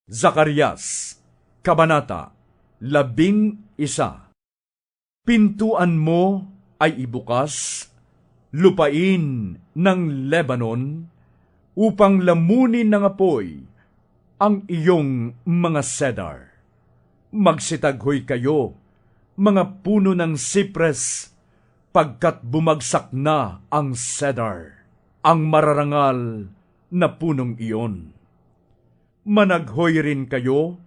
Zacarias, Kabanata 11. Pintuan mo ay ibukas, lupain ng Lebanon, upang lamunin ng apoy ang iyong mga cedar. Magsitaghoy kayo, mga puno ng sipres, pagkat bumagsak na ang cedar, ang mararangal na punong iyon. Managhoy rin kayo,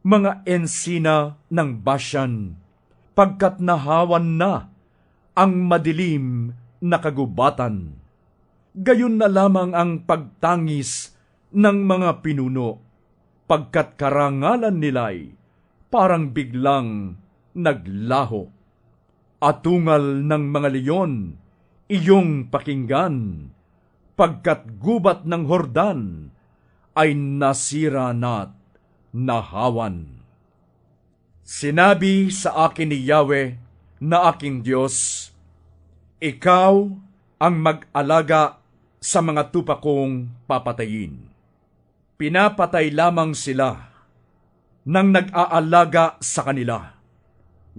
mga ensina ng Bashan, pagkat nahawan na ang madilim na kagubatan. Gayon na lamang ang pagtangis ng mga pinuno, pagkat karangalan nila'y parang biglang naglaho. Atungal ng mga leyon, iyong pakinggan, pagkat gubat ng Hordan ay nasira na't nahawan. Sinabi sa akin ni Yahweh na aking Diyos, ikaw ang mag-alaga sa mga tupa kong papatayin. Pinapatay lamang sila nang nag-aalaga sa kanila.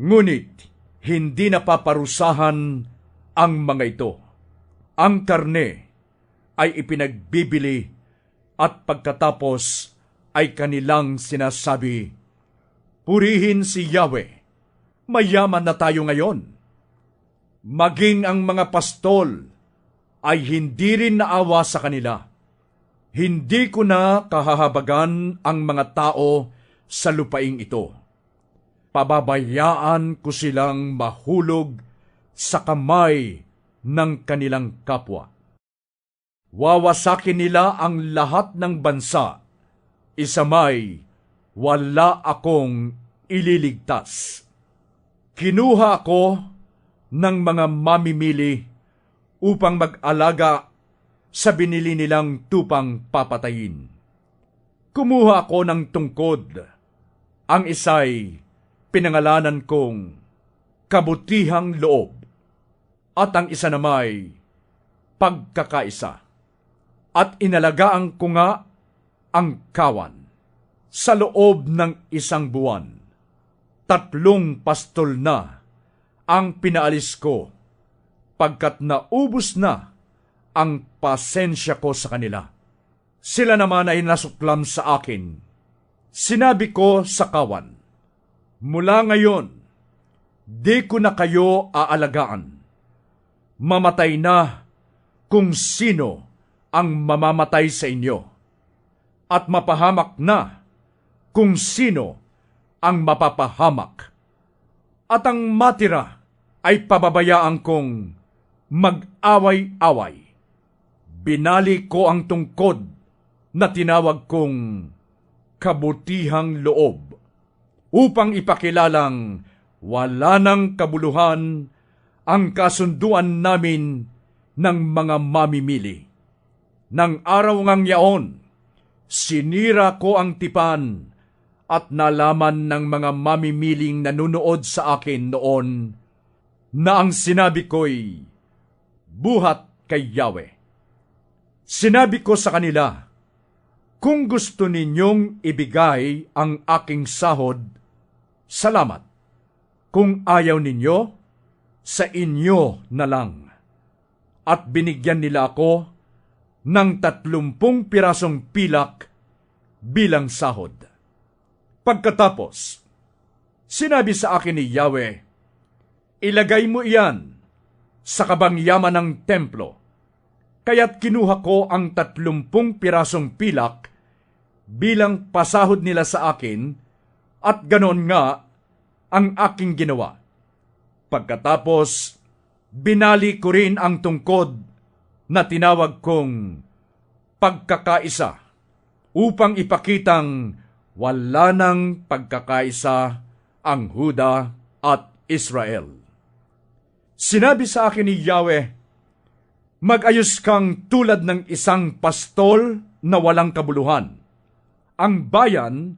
Ngunit hindi napaparusahan ang mga ito. Ang karne ay ipinagbibili at pagkatapos ay kanilang sinasabi, purihin si Yahweh, mayaman na tayo ngayon. Maging ang mga pastol ay hindi rin naawa sa kanila. Hindi ko na kahahabagan ang mga tao sa lupaing ito. Pababayaan ko silang mahulog sa kamay ng kanilang kapwa. Wawasakin nila ang lahat ng bansa, isamay, wala akong ililigtas. Kinuha ako ng mga mamimili upang mag-alaga sa binili nilang tupang papatayin. Kumuha ako ng tungkod, ang isa'y pinangalanan kong kabutihang loob, at ang isa namay pagkakaisa. At inalagaan ko nga ang kawan sa loob ng 1 buwan. 3 pastol na ang pinaalis ko, pagkat naubos na ang pasensya ko sa kanila. Sila naman ay nasuklam sa akin. Sinabi ko sa kawan, mula ngayon, di ko na kayo aalagaan. Mamatay na kung sino ang mamamatay sa inyo, at mapahamak na kung sino ang mapapahamak, at ang matira ay pababayaan kong mag-away-away. Binali ko ang tungkod na tinawag kong kabutihang loob, upang ipakilalang wala ng kabuluhan ang kasunduan namin ng mga mamimili. Nang araw ngang yaon, sinira ko ang tipan at nalaman ng mga mamimiling nanunood sa akin noon na ang sinabi ko'y buhat kay Yahweh. Sinabi ko sa kanila, kung gusto ninyong ibigay ang aking sahod, salamat. Kung ayaw ninyo, sa inyo na lang. At binigyan nila ako ng 30 pirasong pilak bilang sahod. Pagkatapos, sinabi sa akin ni Yahweh, ilagay mo iyan sa kabangyaman ng templo. Kaya't kinuha ko ang 30 pirasong pilak bilang pasahod nila sa akin, at ganon nga ang aking ginawa. Pagkatapos, binali ko rin ang tungkod na tinawag kong pagkakaisa, upang ipakitang wala ng pagkakaisa ang Huda at Israel. Sinabi sa akin ni Yahweh, mag-ayos kang tulad ng isang pastol na walang kabuluhan. Ang bayan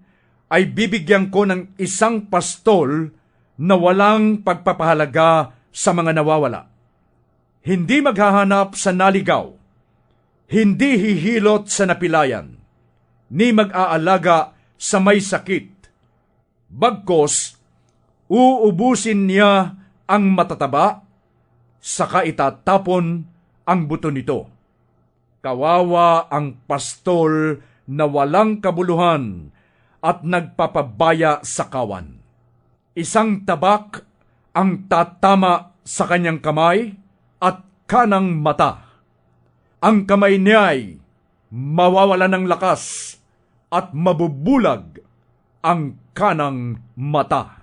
ay bibigyan ko ng 1 pastol na walang pagpapahalaga sa mga nawawala. Hindi maghahanap sa naligaw, hindi hihilot sa napilayan, ni mag-aalaga sa may sakit. Bagkos, uubusin niya ang matataba, saka itatapon ang buto nito. Kawawa ang pastol na walang kabuluhan at nagpapabaya sa kawan. Isang tabak ang tatama sa kanyang kamay at kanang mata. Ang kamay niya'y mawawala ng lakas at mabubulag ang kanang mata.